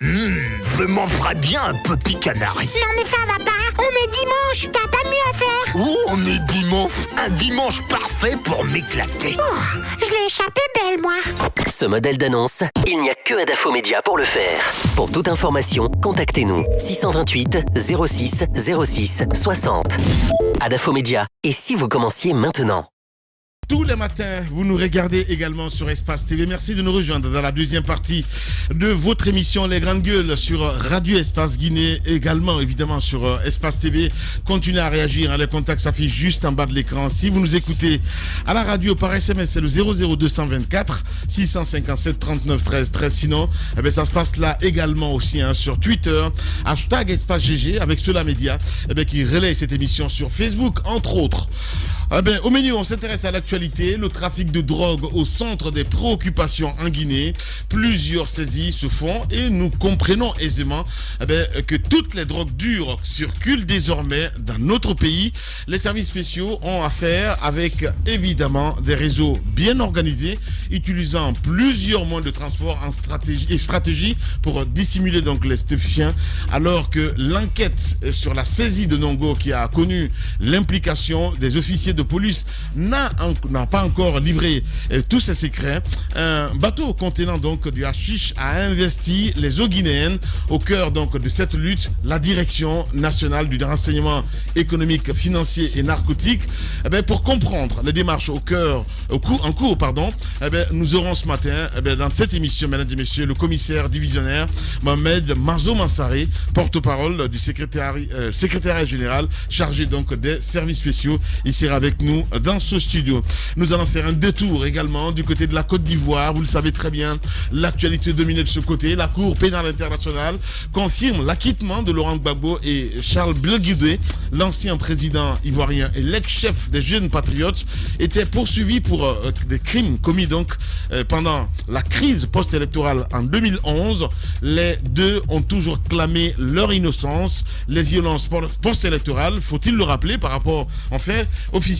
Je m'en ferais bien un petit canari. Non mais ça va pas, on est dimanche, t'as pas mieux à faire. Oh, on est dimanche, un dimanche parfait pour m'éclater. Oh, je l'ai échappé belle moi. Ce modèle d'annonce, il n'y a que Adafo Média pour le faire. Pour toute information, contactez-nous 628 06 06 60. Adafo Média, et si vous commenciez maintenant? Tous les matins, vous nous regardez également sur Espace TV. Merci de nous rejoindre dans la deuxième partie de votre émission Les Grandes Gueules sur Radio Espace Guinée, également évidemment sur Espace TV. Continuez à réagir, les contacts s'affichent juste en bas de l'écran. Si vous nous écoutez à la radio par SMS, c'est le 00224 657 39 13 13. Sinon, ça se passe là également aussi sur Twitter, hashtag Espace GG avec Cela Média qui relaie cette émission sur Facebook, entre autres. Au menu, on s'intéresse à l'actualité, le trafic de drogue au centre des préoccupations en Guinée. Plusieurs saisies se font et nous comprenons aisément que toutes les drogues dures circulent désormais dans notre pays. Les services spéciaux ont affaire avec évidemment des réseaux bien organisés, utilisant plusieurs moyens de transport en stratégie pour dissimuler donc les stupéfiants, alors que l'enquête sur la saisie de Nongo, qui a connu l'implication des officiers de police, n'a pas encore livré tous ses secrets. Un bateau contenant donc du hashish a investi les eaux guinéennes. Au cœur donc de cette lutte, la Direction nationale du renseignement économique, financier et narcotique. Pour comprendre les démarches en cours, nous aurons ce matin dans cette émission, mesdames et messieurs, le commissaire divisionnaire Mohamed Mazo Mansaré, porte-parole du secrétariat général chargé donc des services spéciaux. Il sera avec nous dans ce studio. Nous allons faire un détour également du côté de la Côte d'Ivoire. Vous le savez très bien, l'actualité dominée de ce côté. La Cour pénale internationale confirme l'acquittement de Laurent Gbagbo et Charles Ble Guidé, l'ancien président ivoirien et l'ex-chef des Jeunes Patriotes, étaient poursuivis pour des crimes commis donc pendant la crise post-électorale en 2011. Les deux ont toujours clamé leur innocence. Les violences post-électorales, faut-il le rappeler, par rapport en fait officiellement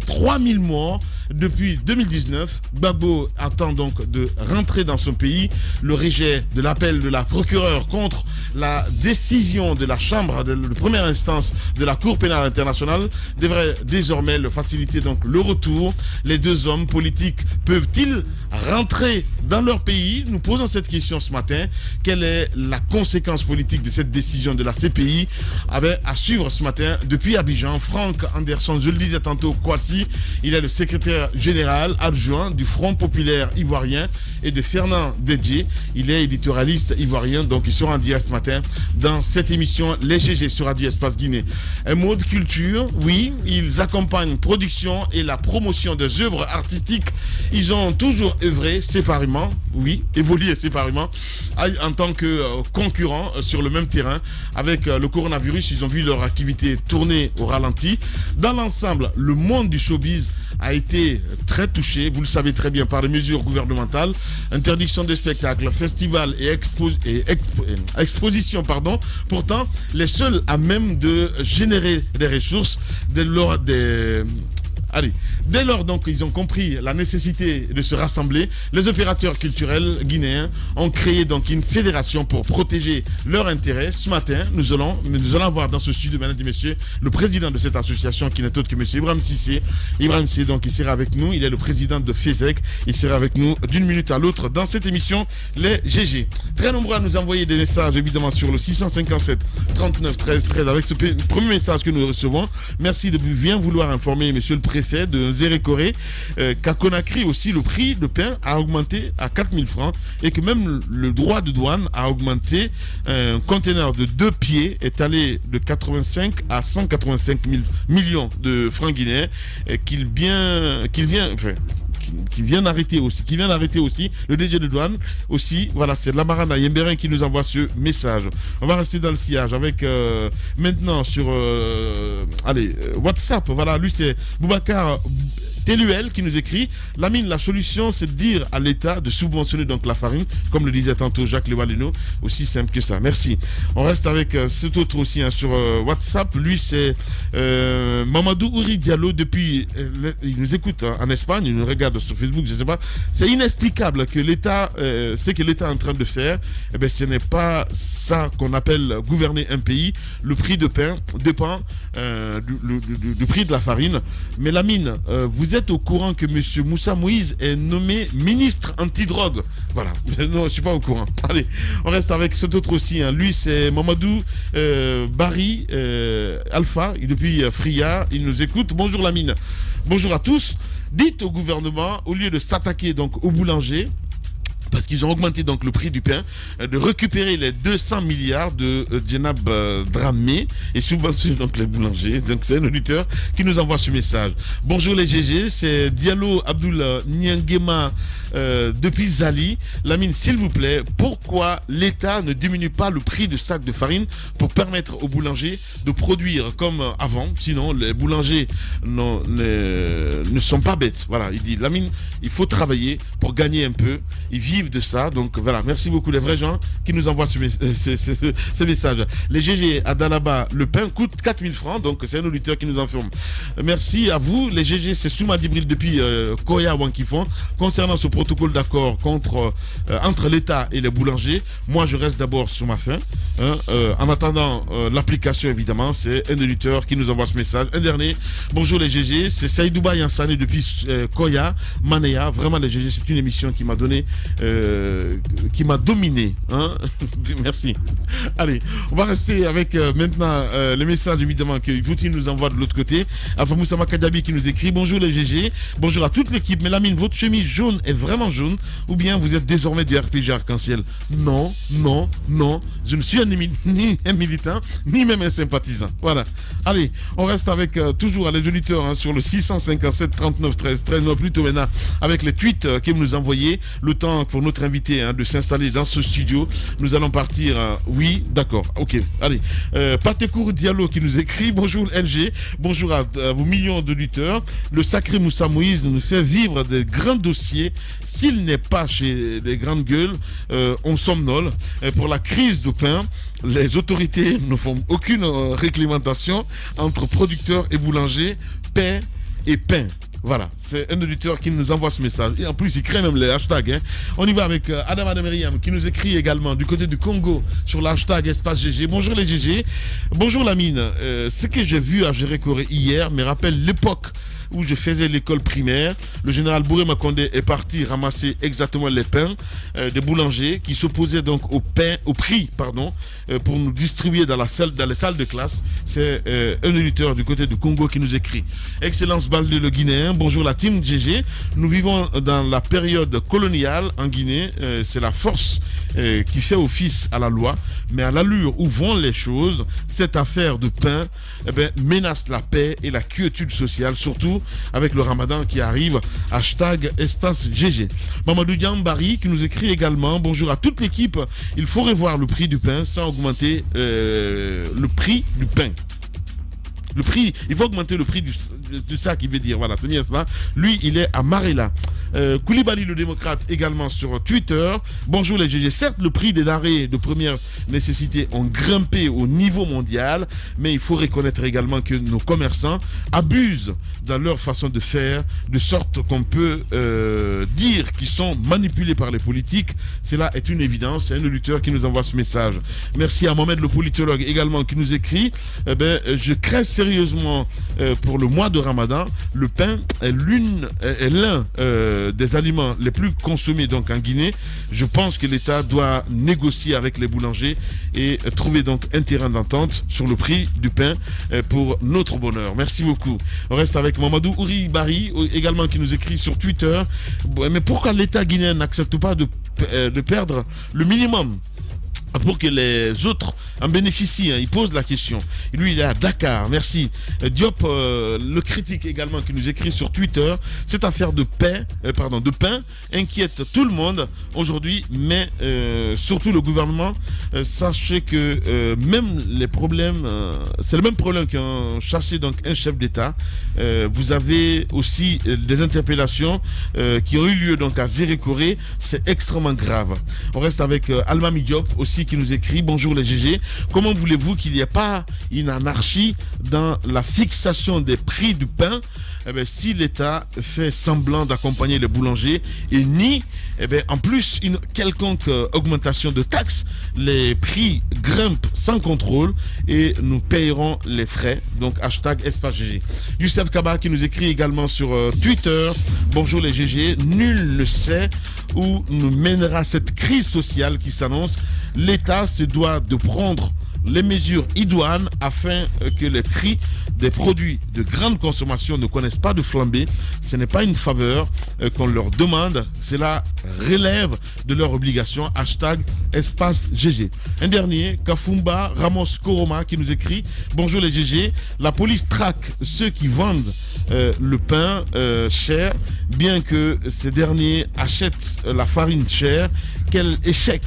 3000 morts depuis 2019. Gbagbo attend donc de rentrer dans son pays. Le rejet de l'appel de la procureure contre la décision de la chambre de première instance de la Cour pénale internationale devrait désormais le faciliter donc le retour. Les deux hommes politiques peuvent-ils rentrer dans leur pays? Nous posons cette question ce matin. Quelle est la conséquence politique de cette décision de la CPI? À suivre ce matin depuis Abidjan, Franck Anderson, je le disais tantôt, Kwasi, il est le secrétaire général adjoint du Front populaire ivoirien, et de Fernand Dédier, il est éditorialiste ivoirien, donc ils seront en direct ce matin dans cette émission Les GG sur Radio Espace Guinée. Un mot de culture, oui, ils accompagnent production et la promotion des œuvres artistiques. Ils ont toujours œuvré séparément, oui, évolué séparément, en tant que concurrents sur le même terrain. Avec le coronavirus, ils ont vu leur activité tourner au ralenti. Dans l'ensemble, le monde du showbiz a été très touché, vous le savez très bien, par les mesures gouvernementales, interdiction des spectacles, festivals et expositions, pourtant les seuls à même de générer des ressources dès lors donc ils ont compris la nécessité de se rassembler. Les opérateurs culturels guinéens ont créé donc une fédération pour protéger leurs intérêts. Ce matin, nous allons avoir dans ce studio, mesdames et messieurs, le président de cette association qui n'est autre que monsieur Ibrahim Cissé. Ibrahim Cissé, donc, il sera avec nous. Il est le président de FESEC. Il sera avec nous d'une minute à l'autre dans cette émission Les GG. Très nombreux à nous envoyer des messages, évidemment, sur le 657 39 13 13 avec ce premier message que nous recevons. Merci de bien vouloir informer monsieur le préfet de Zérékoré qu'à Conakry aussi le prix de pain a augmenté à 4000 francs et que même le droit de douane a augmenté. Un conteneur de 2 pieds est allé de 85 à 185 millions de francs guinéens et qui vient d'arrêter aussi le DG de douane aussi. Voilà, c'est Lamarana Yembérin qui nous envoie ce message. On va rester dans le sillage avec maintenant sur WhatsApp. Voilà, lui c'est Boubacar Teluel qui nous écrit Lamine, la solution c'est de dire à l'État de subventionner donc la farine, comme le disait tantôt Jacques Lewaleno, aussi simple que ça. Merci. On reste avec cet autre aussi sur WhatsApp. Lui c'est Mamadou Ouri Diallo depuis il nous écoute en Espagne, il nous regarde sur Facebook, je sais pas. C'est inexplicable que l'État ce que l'État est en train de faire. Eh bien, ce n'est pas ça qu'on appelle gouverner un pays. Le prix de pain dépend du prix de la farine. Mais Lamine, vous êtes au courant que M. Moussa Moïse est nommé ministre anti-drogue? Voilà. Non, je ne suis pas au courant. Allez, on reste avec cet autre aussi. Lui, c'est Mamadou Barry Alpha, depuis Fria. Il nous écoute. Bonjour Lamine. Bonjour à tous. Dites au gouvernement, au lieu de s'attaquer donc aux boulangers, parce qu'ils ont augmenté donc le prix du pain, de récupérer les 200 milliards de Djenab Dramé et subventionner donc les boulangers. Donc c'est un auditeur qui nous envoie ce message. Bonjour les GG, c'est Diallo Abdoul Nyangema depuis Zali. Lamine, s'il vous plaît, pourquoi l'État ne diminue pas le prix du sac de farine pour permettre aux boulangers de produire comme avant? Sinon, les boulangers ne sont pas bêtes. Voilà, il dit, Lamine, il faut travailler pour gagner un peu. Ils vivent de ça. Donc voilà, merci beaucoup les vrais gens qui nous envoient ce message. Les GG à Dalaba, le pain coûte 4000 francs. Donc c'est un auditeur qui nous informe. Merci à vous. Les GG, c'est Souma Dibril depuis Koya Wankifon. Concernant ce protocole d'accord entre l'État et les boulangers, moi je reste d'abord sur ma faim. En attendant l'application, évidemment, c'est un auditeur qui nous envoie ce message. Un dernier, bonjour les GG, c'est Saïdouba Yansane depuis Koya, Manéa. Vraiment les GG, c'est une émission qui m'a donné qui m'a dominé. Merci. Allez, on va rester avec maintenant les messages évidemment que Poutine nous envoie de l'autre côté. Enfin, Moussa Makadabi qui nous écrit bonjour les GG, bonjour à toute l'équipe. Mais Lamine, votre chemise jaune est vraiment jaune ou bien vous êtes désormais du RPG Arc-en-Ciel? Non, non, non, je ne suis ni un militant ni même un sympathisant. Voilà. Allez, on reste avec toujours les auditeurs sur le 657 39 13 13, non plutôt maintenant avec les tweets que vous nous envoyez. Le temps pour notre invité de s'installer dans ce studio. Nous allons partir. Oui, d'accord. Ok. Allez. Patekour Diallo qui nous écrit bonjour LG. Bonjour à vos millions d'auditeurs. Le sacré Moussa Moïse nous fait vivre des grands dossiers. S'il n'est pas chez les grandes gueules, on somnole. Pour la crise de pain, les autorités ne font aucune réglementation entre producteurs et boulangers, pain et pain. Voilà, c'est un auditeur qui nous envoie ce message. Et en plus, il crée même les hashtags. On y va avec Adam Adameriam qui nous écrit également du côté du Congo sur l'hashtag Espace GG. Bonjour les GG. Bonjour Lamine. Ce que j'ai vu à Gérécoré hier me rappelle l'époque où je faisais l'école primaire. Le général Bouré Makonde est parti ramasser exactement les pains des boulangers qui s'opposaient donc au prix pour nous distribuer dans les salles de classe. C'est un auditeur du côté du Congo qui nous écrit. Excellence Baldé le Guinéen, bonjour la team GG. Nous vivons dans la période coloniale en Guinée. C'est la force qui fait office à la loi. Mais à l'allure où vont les choses, cette affaire de pain menace la paix et la quiétude sociale, surtout avec le ramadan qui arrive. Hashtag Espace GG. Mamadou Diambari qui nous écrit également bonjour à toute l'équipe. Il faut revoir le prix du pain sans augmenter le prix du pain. Le prix, il faut augmenter le prix du sac, il veut dire. Voilà, c'est bien cela. Lui, il est à Marella. Koulibaly, le démocrate, également sur Twitter. Bonjour les GG. Certes, le prix des denrées de première nécessité ont grimpé au niveau mondial, mais il faut reconnaître également que nos commerçants abusent dans leur façon de faire, de sorte qu'on peut dire qu'ils sont manipulés par les politiques. Cela est une évidence. C'est un auditeur qui nous envoie ce message. Merci à Mohamed, le politologue, également, qui nous écrit. Je crains sérieusement pour le mois de Ramadan. Le pain est l'un des aliments les plus consommés donc en Guinée. Je pense que l'État doit négocier avec les boulangers et trouver donc un terrain d'entente sur le prix du pain pour notre bonheur. Merci beaucoup. On reste avec Mamadou Ouri Bari également qui nous écrit sur Twitter. Mais pourquoi l'État guinéen n'accepte pas de perdre le minimum pour que les autres en bénéficient. Il pose la question. Lui, il est à Dakar. Merci. Diop, le critique également, qui nous écrit sur Twitter. Cette affaire de pain inquiète tout le monde aujourd'hui, mais surtout le gouvernement. Sachez que même les problèmes, c'est le même problème qu'un chassé, donc un chef d'État. Vous avez aussi des interpellations qui ont eu lieu donc à Zérékoré. C'est extrêmement grave. On reste avec Alma Diop aussi, qui nous écrit: bonjour les GG, comment voulez-vous qu'il n'y ait pas une anarchie dans la fixation des prix du pain si l'État fait semblant d'accompagner les boulangers et nie en plus une quelconque augmentation de taxes? Les prix grimpent sans contrôle et nous payerons les frais. Donc hashtag Espace GG. Youssef Kaba qui nous écrit également sur Twitter: bonjour les GG, nul ne sait où nous mènera cette crise sociale qui s'annonce. L'État se doit de prendre les mesures idoines afin que les prix des produits de grande consommation ne connaissent pas de flambée. Ce n'est pas une faveur qu'on leur demande, cela relève de leur obligation. Hashtag Espace GG. Un dernier, Kafumba Ramos Koroma, qui nous écrit: bonjour les GG, la police traque ceux qui vendent le pain cher, bien que ces derniers achètent la farine chère. Quel échec!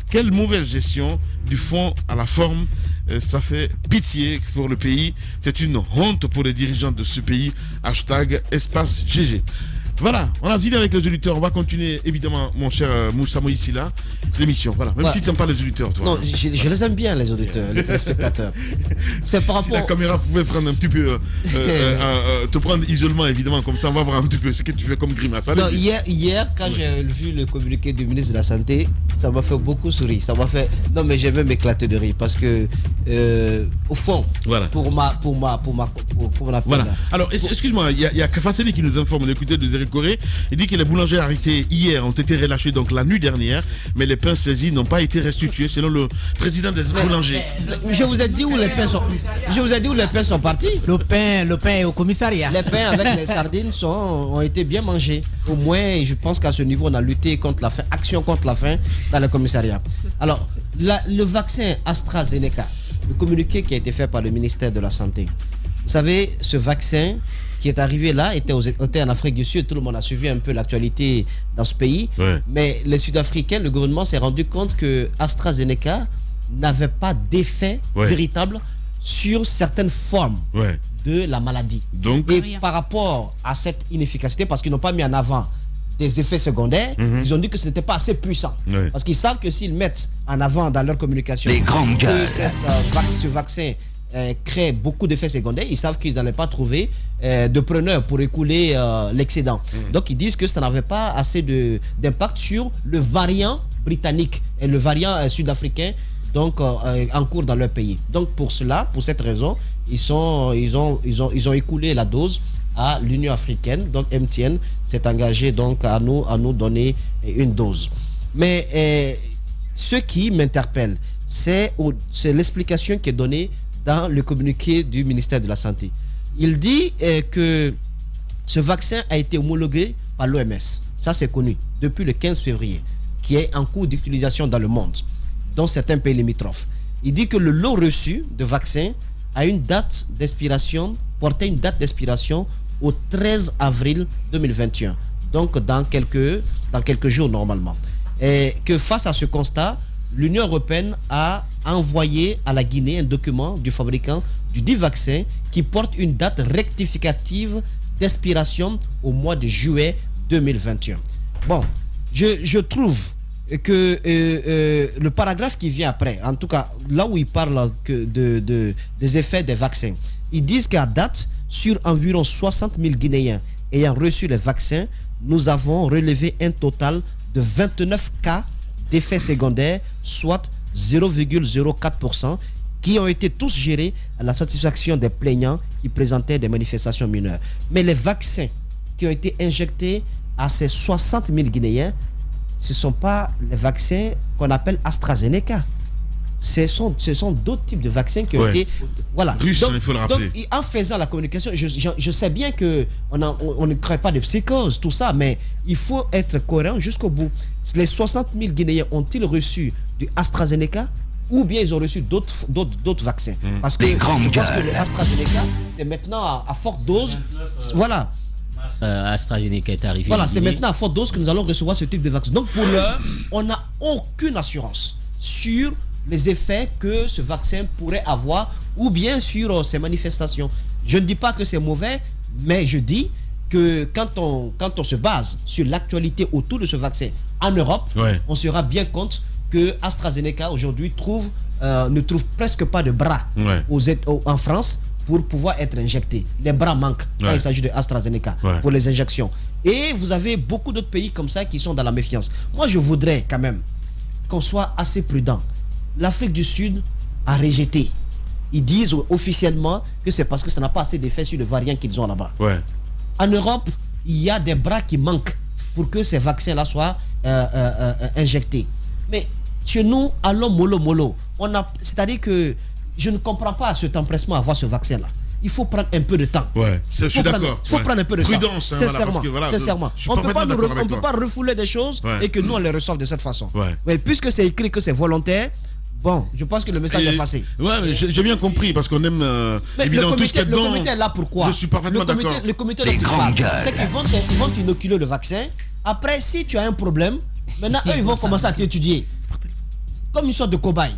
Quelle mauvaise gestion du fond à la forme. Ça fait pitié pour le pays. C'est une honte pour les dirigeants de ce pays. Hashtag Espace GG. Voilà, on a fini avec les auditeurs. On va continuer, évidemment, mon cher Moussa Moïsila, l'émission. Voilà, même si tu n'aimes pas les auditeurs, toi. Non, je les aime bien, les auditeurs, les téléspectateurs. C'est par rapport... Si la caméra pouvait prendre un petit peu... te prendre isolement, évidemment, comme ça, on va voir un petit peu ce que tu fais comme grimace. Non, hier, quand j'ai vu le communiqué du ministre de la Santé, ça m'a fait beaucoup sourire. Ça m'a fait... Non, mais j'ai même éclaté de rire parce que, au fond, voilà. pour mon appel... Voilà. Alors, excuse-moi, il y a Kafasseli qui nous informe, d'écouter de Zérékoré. Il dit que les boulangers arrêtés hier ont été relâchés donc la nuit dernière, mais les pains saisis n'ont pas été restitués selon le président des boulangers. Je vous ai dit où les pains sont. Je vous ai dit où les pains sont partis. Le pain est au commissariat. Les pains avec les sardines ont été bien mangés. Au moins, je pense qu'à ce niveau, on a lutté contre la faim, action contre la faim dans le commissariat. Alors, le vaccin AstraZeneca, le communiqué qui a été fait par le ministère de la Santé. Vous savez, ce vaccin qui est arrivé là était en Afrique du Sud. Tout le monde a suivi un peu l'actualité dans ce pays. Ouais. Mais les Sud-Africains, le gouvernement s'est rendu compte que AstraZeneca n'avait pas d'effet véritable sur certaines formes de la maladie. Donc, et par rapport à cette inefficacité, parce qu'ils n'ont pas mis en avant des effets secondaires, ils ont dit que ce n'était pas assez puissant. Parce qu'ils savent que s'ils mettent en avant dans leur communication que ce vaccin crée beaucoup d'effets secondaires, ils savent qu'ils n'allaient pas trouver de preneurs pour écouler l'excédent. Donc ils disent que ça n'avait pas assez d'impact sur le variant britannique et le variant sud-africain donc en cours dans leur pays. Donc pour cette raison, ils ont écoulé la dose à l'Union africaine. Donc MTN s'est engagé donc à nous donner une dose. Mais ce qui m'interpelle, c'est l'explication qui est donnée dans le communiqué du ministère de la Santé. Il dit que ce vaccin a été homologué par l'OMS. Ça, c'est connu depuis le 15 février, qui est en cours d'utilisation dans le monde, dans certains pays limitrophes. Il dit que le lot reçu de vaccin a une date d'expiration, portait une date d'expiration au 13 avril 2021. Donc, dans quelques jours normalement. Et que face à ce constat, l'Union européenne a envoyé à la Guinée un document du fabricant du dit vaccin qui porte une date rectificative d'expiration au mois de juillet 2021. Bon, je trouve que le paragraphe qui vient après, en tout cas là où il parle des effets des vaccins, ils disent qu'à date, sur environ 60 000 Guinéens ayant reçu les vaccins, nous avons relevé un total de 29 cas d'effets secondaires, soit 0,04%, qui ont été tous gérés à la satisfaction des plaignants qui présentaient des manifestations mineures. Mais les vaccins qui ont été injectés à ces 60 000 Guinéens, ce ne sont pas les vaccins qu'on appelle AstraZeneca. Ce sont d'autres types de vaccins qui ont été... Voilà. Russe, donc, il faut le rappeler. Donc, en faisant la communication, je sais bien qu'on ne crée pas de psychose, tout ça, mais il faut être cohérent jusqu'au bout. Les 60 000 Guinéens ont-ils reçu du AstraZeneca ou bien ils ont reçu d'autres vaccins. Parce que Les grandes je pense que gueules. le AstraZeneca, c'est maintenant à forte dose. Voilà. AstraZeneca est arrivé. Voilà, c'est maintenant à forte dose que nous allons recevoir ce type de vaccin. Donc pour l'heure, on n'a aucune assurance sur les effets que ce vaccin pourrait avoir ou bien sur ses manifestations. Je ne dis pas que c'est mauvais, mais je dis que quand on se base sur l'actualité autour de ce vaccin en Europe, on se rend bien compte que AstraZeneca aujourd'hui ne trouve presque pas de bras en France pour pouvoir être injecté. Les bras manquent quand il s'agit de AstraZeneca pour les injections. Et vous avez beaucoup d'autres pays comme ça qui sont dans la méfiance. Moi, je voudrais quand même qu'on soit assez prudent. L'Afrique du Sud a rejeté. Ils disent officiellement que c'est parce que ça n'a pas assez d'effet sur le variant qu'ils ont là-bas. En Europe, il y a des bras qui manquent pour que ces vaccins-là soient injectés. Mais chez nous, allons mollo. C'est-à-dire que je ne comprends pas cet empressement à avoir ce vaccin-là. Il faut prendre un peu de temps. Je suis d'accord. Il faut prendre un peu de Prudence, temps. Sincèrement. Sincèrement. On ne peut pas refouler des choses et que nous, on les reçoive de cette façon. Mais puisque c'est écrit que c'est volontaire, bon, je pense que le message est passé. Mais j'ai bien compris parce qu'on aime évidemment tout ce qu'il y a dedans. Le comité est là pourquoi? Je suis parfaitement d'accord. Le comité dont tu parles, c'est qu'ils vont t'inoculer le vaccin. Après, si tu as un problème, maintenant eux ils vont commencer à t'étudier comme une sorte de cobaye.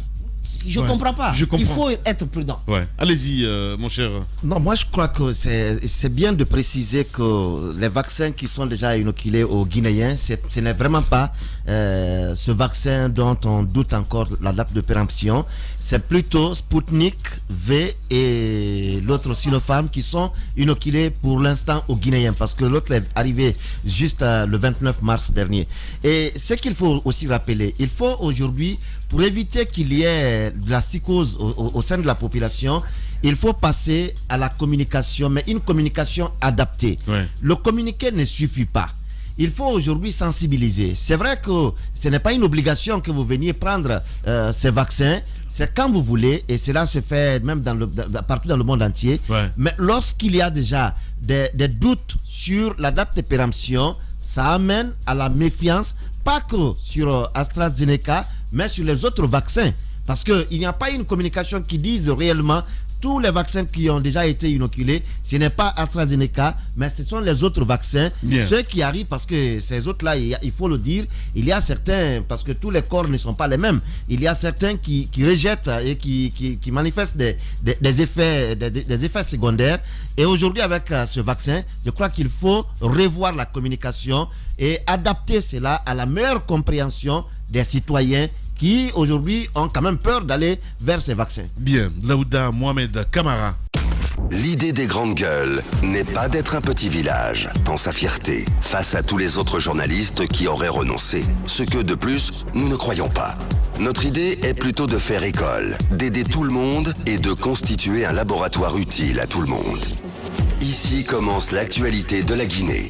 Je ne comprends pas. Il faut être prudent. Allez-y, mon cher. Non, moi je crois que c'est bien de préciser que les vaccins qui sont déjà inoculés aux Guinéens, ce n'est vraiment pas ce vaccin dont on doute encore la date de péremption. C'est plutôt Sputnik V et l'autre Sinopharm qui sont inoculés pour l'instant aux Guinéens parce que l'autre est arrivé juste le 29 mars dernier. Et ce qu'il faut aussi rappeler, il faut aujourd'hui, pour éviter qu'il y ait de la psychose au sein de la population, il faut passer à la communication, mais une communication adaptée. Le communiqué ne suffit pas. Il faut aujourd'hui sensibiliser. C'est vrai que ce n'est pas une obligation que vous veniez prendre ces vaccins. C'est quand vous voulez, et cela se fait même partout dans le monde entier. Mais lorsqu'il y a déjà des doutes sur la date de péremption, ça amène à la méfiance, pas que sur AstraZeneca, mais sur les autres vaccins. Parce qu'il n'y a pas une communication qui dise réellement tous les vaccins qui ont déjà été inoculés, ce n'est pas AstraZeneca, mais ce sont les autres vaccins. Ceux qui arrivent, parce que ces autres-là, il faut le dire, il y a certains, parce que tous les corps ne sont pas les mêmes, il y a certains qui rejettent et qui manifestent des effets secondaires. Et aujourd'hui, avec ce vaccin, je crois qu'il faut revoir la communication et adapter cela à la meilleure compréhension des citoyens qui aujourd'hui ont quand même peur d'aller vers ces vaccins. Bien, Laouda Mohamed Kamara. L'idée des grandes gueules n'est pas d'être un petit village dans sa fierté face à tous les autres journalistes qui auraient renoncé. Ce que de plus, nous ne croyons pas. Notre idée est plutôt de faire école, d'aider tout le monde et de constituer un laboratoire utile à tout le monde. Ici commence l'actualité de la Guinée.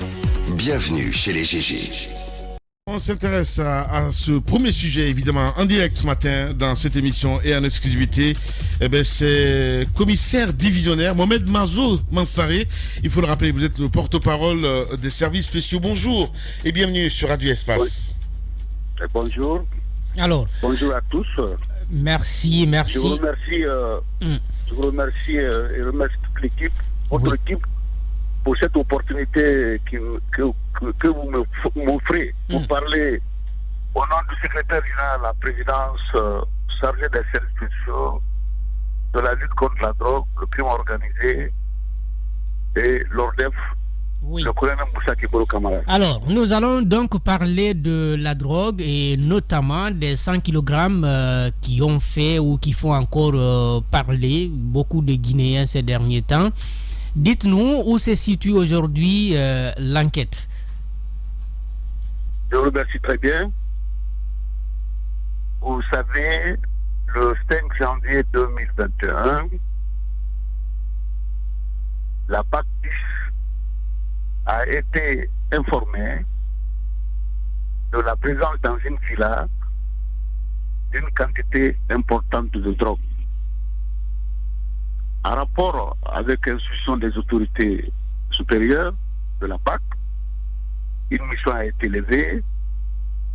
Bienvenue chez les GG. On s'intéresse à ce premier sujet, évidemment, en direct ce matin dans cette émission et en exclusivité. C'est commissaire divisionnaire Mohamed Mansaré. Il faut le rappeler, vous êtes le porte-parole des services spéciaux. Bonjour et bienvenue sur Radio Espace. Bonjour. Alors. Bonjour à tous. Merci. Je vous remercie et remercie toute l'équipe, votre équipe, pour cette opportunité que vous m'offrez pour parler au nom du secrétaire général de la présidence chargé des services spéciaux, de la lutte contre la drogue, le crime organisé et l'ORDEF, le colonel Moussa Kibolo Kamara. Alors, nous allons donc parler de la drogue et notamment des 100 kg qui ont fait ou qui font encore parler beaucoup de Guinéens ces derniers temps. Dites-nous où se situe aujourd'hui l'enquête. Je vous remercie très bien. Vous savez, le 5 janvier 2021, la PAC 10 a été informée de la présence dans une villa d'une quantité importante de drogue. En rapport avec l'instruction des autorités supérieures de la PAC, une mission a été levée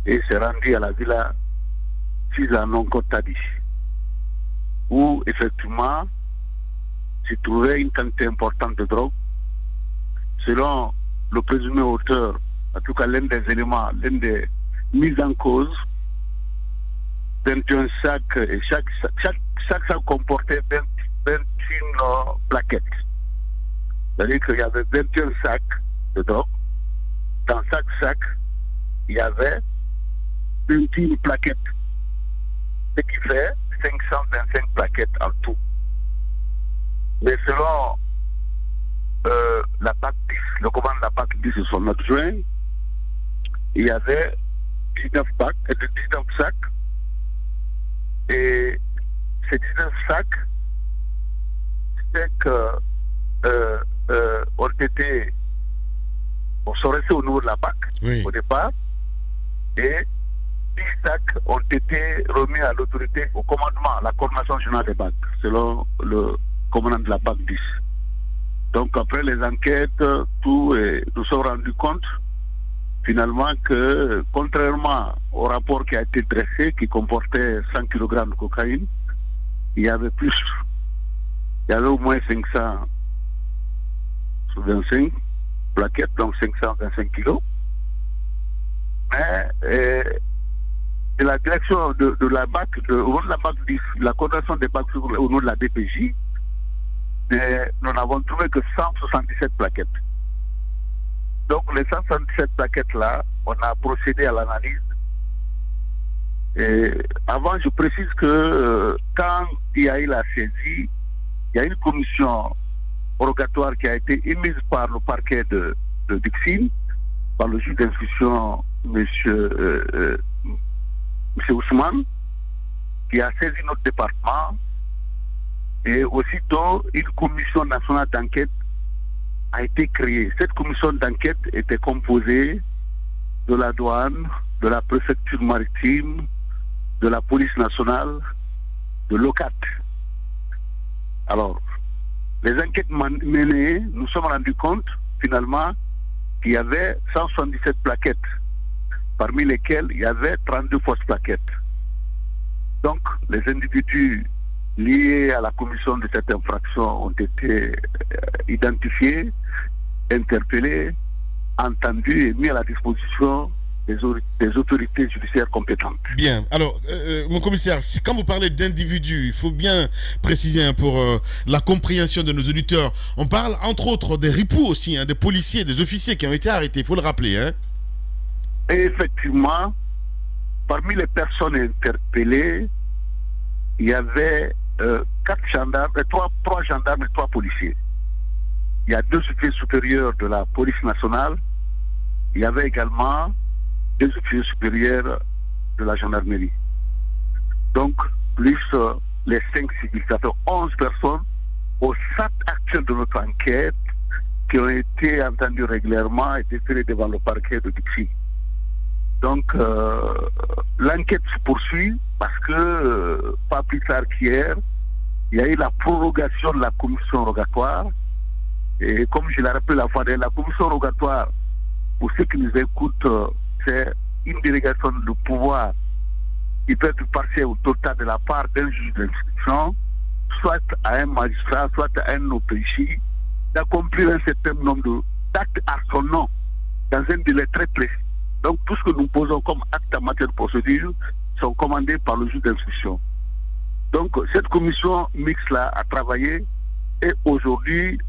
et s'est rendue à la villa Cizanon-Kotadi, où effectivement s'y trouvait une quantité importante de drogue. Selon le présumé auteur, en tout cas l'un des éléments, l'une des mises en cause, 21 sacs, et chaque sac comportait 21 plaquettes. C'est-à-dire qu'il y avait 21 sacs de drogue. Dans chaque sac, il y avait 21 plaquettes. Ce qui fait 525 plaquettes en tout. Mais selon la PAC 10, le commandant de la PAC 10 et son adjoint, il y avait 19 sacs. Et ces 19 sacs, sont restés au niveau de la PAC au départ, et 10 sacs ont été remis à l'autorité, au commandement, à la coordination générale des BAC, selon le commandant de la PAC 10. Donc après les enquêtes, nous sommes rendus compte finalement que, contrairement au rapport qui a été dressé, qui comportait 100 kg de cocaïne, il y avait plus. Il y avait au moins 525 plaquettes, donc 525 kilos. Mais de la direction de la BAC, au niveau de la BAC 10, la coordination des BAC au niveau de la DPJ, nous n'avons trouvé que 177 plaquettes. Donc les 177 plaquettes-là, on a procédé à l'analyse. Et avant, je précise que quand il y a eu la saisie, il y a une commission rogatoire qui a été émise par le parquet de Dixine, par le juge d'instruction, M. Ousmane, qui a saisi notre département. Et aussitôt, une commission nationale d'enquête a été créée. Cette commission d'enquête était composée de la douane, de la préfecture maritime, de la police nationale, de l'OCAT. Alors, les enquêtes menées, nous sommes rendus compte finalement qu'il y avait 177 plaquettes, parmi lesquelles il y avait 32 fausses plaquettes. Donc, les individus liés à la commission de cette infraction ont été identifiés, interpellés, entendus et mis à la disposition des autorités judiciaires compétentes. Bien. Alors, mon commissaire, quand vous parlez d'individus, il faut bien préciser pour la compréhension de nos auditeurs. On parle entre autres des ripoux aussi, des policiers, des officiers qui ont été arrêtés, il faut le rappeler. Et effectivement, parmi les personnes interpellées, il y avait 4 gendarmes, 3 gendarmes et 3 policiers. Il y a 2 officiers supérieurs de la police nationale. Il y avait également 2 officiers supérieurs de la gendarmerie. Donc, plus les 5 civils, ça fait 11 personnes au stade actuel de notre enquête qui ont été entendues régulièrement et déférées devant le parquet de Dixie. Donc, l'enquête se poursuit parce que, pas plus tard qu'hier, il y a eu la prorogation de la commission rogatoire. Et comme je l'ai rappelé la fois dernière, la commission rogatoire, pour ceux qui nous écoutent, c'est une délégation de pouvoir qui peut être partielle ou totale de la part d'un juge d'instruction, soit à un magistrat, soit à un OPJ, d'accomplir un certain nombre d'actes à son nom, dans un délai très précis. Donc tout ce que nous posons comme acte en matière de procédure sont commandés par le juge d'instruction. Donc cette commission mixte-là a travaillé et aujourd'hui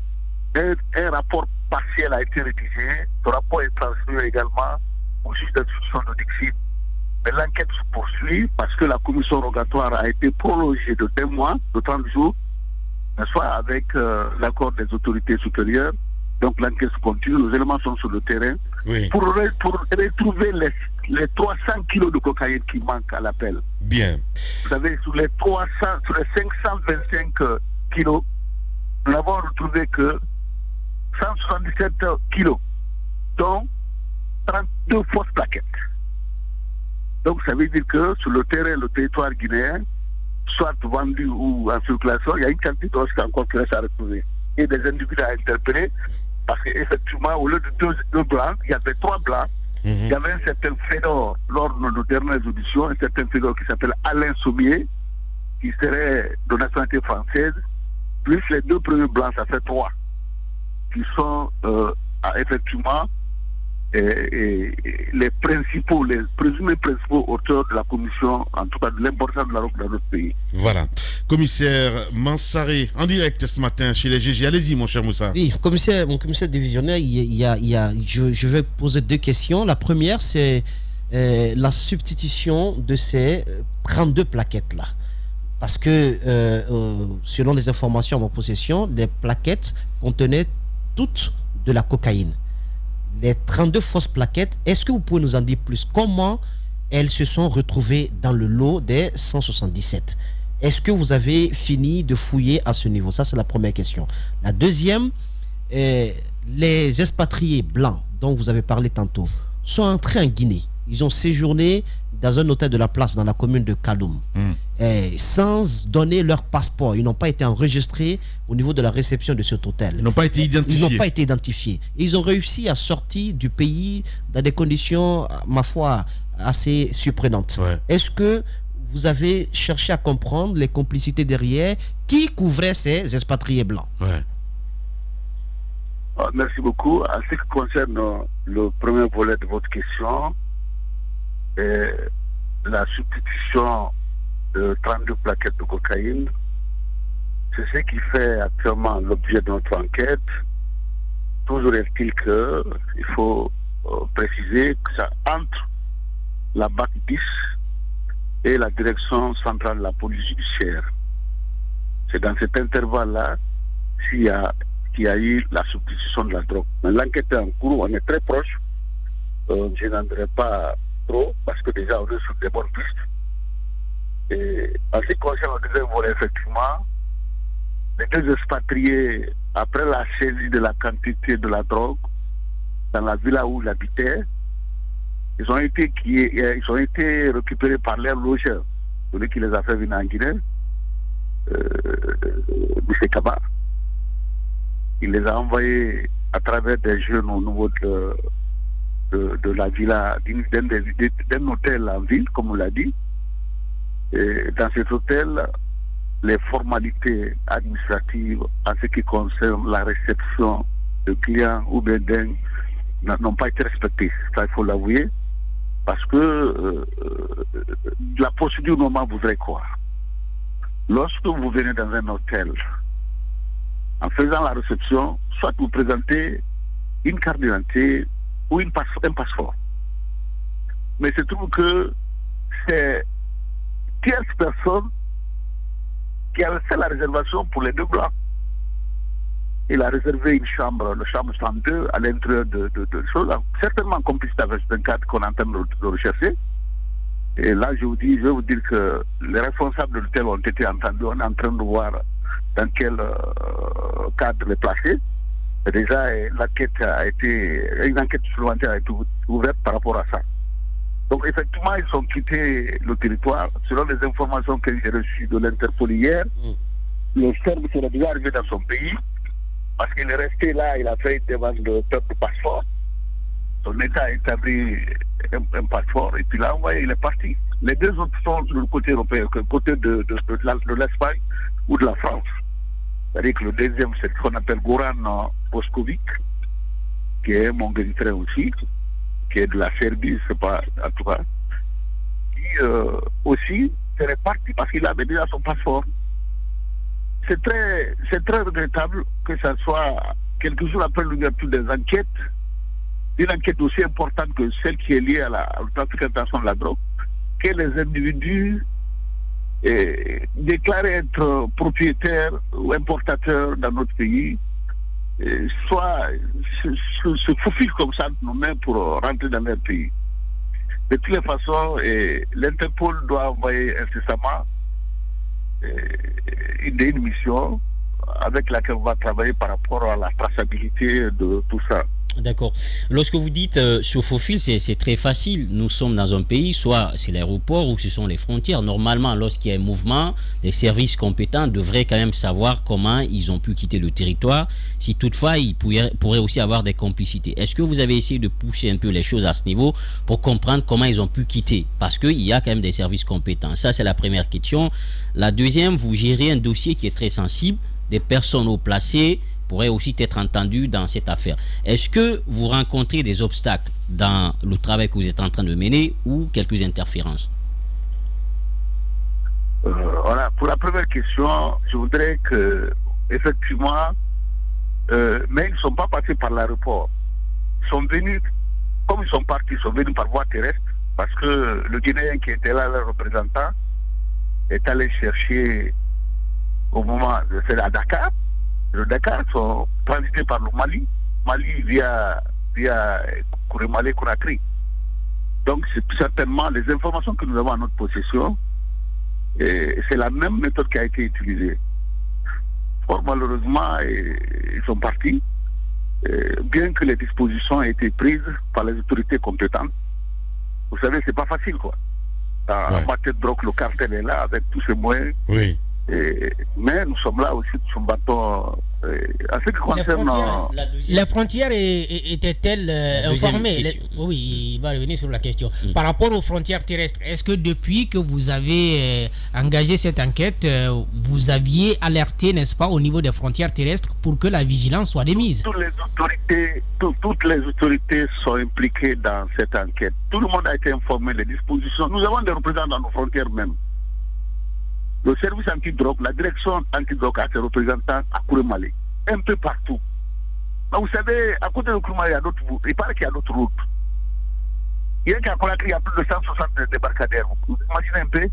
un rapport partiel a été rédigé. Ce rapport est transmis également au juge d'instruction de Dixie. Mais l'enquête se poursuit parce que la commission rogatoire a été prolongée de 2 mois, de 30 jours, soit avec l'accord des autorités supérieures. Donc l'enquête se continue, les éléments sont sur le terrain. Oui. Pour retrouver les 300 kilos de cocaïne qui manquent à l'appel. Bien. Vous savez, sur les 525 kilos, nous n'avons retrouvé que 177 kilos, dont 32 fausses plaquettes. Donc ça veut dire que sur le terrain, le territoire guinéen, soit vendu ou en circulation, il y a une quantité de choses encore qui reste à retrouver. Et des individus à interpeller, parce qu'effectivement, au lieu de 2 blancs, il y avait 3 blancs Il y avait un certain Fédor, lors de nos dernières auditions, un certain Fédor qui s'appelle Alain Sommier, qui serait de nationalité française, plus les 2 premiers blancs, ça fait 3, qui sont effectivement les présumés principaux auteurs de la commission, en tout cas de l'importance de la drogue dans notre pays. Voilà. Commissaire Mansaré, en direct ce matin chez les GG. Allez-y, mon cher Moussa. Oui, mon commissaire divisionnaire, je vais poser 2 questions. La première, c'est la substitution de ces 32 plaquettes-là. Parce que, selon les informations en mon possession, les plaquettes contenaient toutes de la cocaïne. Les 32 fausses plaquettes, est-ce que vous pouvez nous en dire plus? Comment elles se sont retrouvées dans le lot des 177? Est-ce que vous avez fini de fouiller à ce niveau? Ça, c'est la première question. La deuxième, les expatriés blancs dont vous avez parlé tantôt sont entrés en Guinée. Ils ont séjourné dans un hôtel de la place dans la commune de Kaloum, sans donner leur passeport. Ils n'ont pas été enregistrés au niveau de la réception de cet hôtel. Ils n'ont pas été identifiés. Et ils ont réussi à sortir du pays dans des conditions, ma foi, assez surprenantes. Ouais. Est-ce que vous avez cherché à comprendre les complicités derrière qui couvraient ces expatriés blancs? Ouais. Merci beaucoup. En ce qui concerne le premier volet de votre question, la substitution de 32 plaquettes de cocaïne, c'est ce qui fait actuellement l'objet de notre enquête. Toujours est-il qu'il faut préciser que ça entre la BAC 10 et la direction centrale de la police judiciaire. C'est dans cet intervalle-là qu'il y a eu la substitution de la drogue. Mais l'enquête est en cours, on est très proche. Je n'en dirai pas trop, parce que déjà on est sur des bonnes pistes. Et en ce qui concerne le deuxième volet, effectivement, les 2 expatriés, après la saisie de la quantité de la drogue dans la villa où ils habitaient, ils ont été récupérés par leur logeur, celui qui les a fait venir en Guinée, M. Kaba. Il les a envoyés à travers des jeunes au niveau de la villa, d'un hôtel en ville, comme on l'a dit. Et dans cet hôtel, les formalités administratives en ce qui concerne la réception de clients ou d'indignes n'ont pas été respectées. Ça, il faut l'avouer. Parce que la procédure normale voudrait quoi? Lorsque vous venez dans un hôtel, en faisant la réception, soit vous présentez une carte d'identité ou un passeport. Mais c'est trouve que c'est 15 personnes qui avaient fait la réservation pour les 2 blancs. Il a réservé une chambre, la chambre 102, à l'intérieur de choses, certainement complice avec 24 qu'on est en train de rechercher. Et là, je vais vous dire que les responsables de l'hôtel ont été entendus. On est en train de voir dans quel cadre les placer. Et déjà, une enquête supplémentaire a été ouverte par rapport à ça. Donc, effectivement, ils ont quitté le territoire. Selon les informations que j'ai reçues de l'Interpol hier, le Serbe serait déjà arrivé dans son pays. Parce qu'il est resté là, il a fait une demande de passeport. Son État a établi un passeport et puis là, il est parti. Les 2 autres sont du côté européen, côté de l'Espagne ou de la France. C'est-à-dire que le deuxième, c'est ce qu'on appelle Goran Boskovic, qui est mongolitrain aussi, qui est de la Serbie, je ne sais pas, en tout cas, qui aussi serait parti parce qu'il avait déjà son passeport. C'est très regrettable que ça soit quelques jours après l'ouverture des enquêtes, une enquête aussi importante que celle qui est liée à la trafication de la drogue, que les individus déclarés être propriétaires ou importateurs dans notre pays, soit se faufilent comme ça nous-mêmes pour rentrer dans leur pays. De toutes les façons, l'Interpol doit envoyer incessamment une mission avec laquelle on va travailler par rapport à la traçabilité de tout ça. D'accord. Lorsque vous dites sur faux fil, c'est très facile. Nous sommes dans un pays, soit c'est l'aéroport ou ce sont les frontières. Normalement, lorsqu'il y a un mouvement, les services compétents devraient quand même savoir comment ils ont pu quitter le territoire. Si toutefois, ils pourraient aussi avoir des complicités. Est-ce que vous avez essayé de pousser un peu les choses à ce niveau pour comprendre comment ils ont pu quitter? Parce qu'il y a quand même des services compétents. Ça, c'est la première question. La deuxième, vous gérez un dossier qui est très sensible. Des personnes haut placées pourrait aussi être entendu dans cette affaire. Est-ce que vous rencontrez des obstacles dans le travail que vous êtes en train de mener ou quelques interférences? Voilà, pour la première question, je voudrais que, effectivement, mais ils ne sont pas passés par l'aéroport. Ils sont venus, comme ils sont partis, ils sont venus par voie terrestre, parce que le Guinéen qui était là, le représentant, est allé chercher au moment, c'est à Dakar. Le Dakar sont transités par le Mali via Mali Conakry. Donc c'est certainement les informations que nous avons à notre possession, et c'est la même méthode qui a été utilisée. Or malheureusement, ils sont partis, bien que les dispositions aient été prises par les autorités compétentes. Vous savez, c'est pas facile quoi. En matière de drogue, le cartel est là avec tous ses moyens. Oui. Mais nous sommes là aussi, nous sommes battants. En ce qui concerne les frontières étaient-elles informées? Oui, il va revenir sur la question. Par rapport aux frontières terrestres, est-ce que depuis que vous avez engagé cette enquête, vous aviez alerté, n'est-ce pas, au niveau des frontières terrestres pour que la vigilance soit démise? Toutes les autorités sont impliquées dans cette enquête. Tout le monde a été informé des dispositions. Nous avons des représentants dans nos frontières même. Le service antidrogue, la direction antidrogue a ses représentants à Kourimali, un peu partout. Mais vous savez, à côté de Kourimali, il paraît qu'il y a d'autres routes. Il y a qu'à Conakry, il y a plus de 160 débarcadères. Vous imaginez un peu,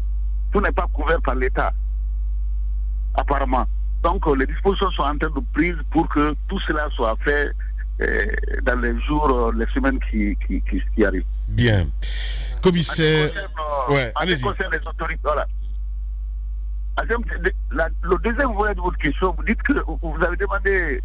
tout n'est pas couvert par l'État, apparemment. Donc les dispositions sont en train de prise pour que tout cela soit fait dans les jours, les semaines qui arrivent. Bien. Commissaire... En ce qui concerne les autorités, voilà. Le deuxième volet de votre question, vous dites que vous avez demandé,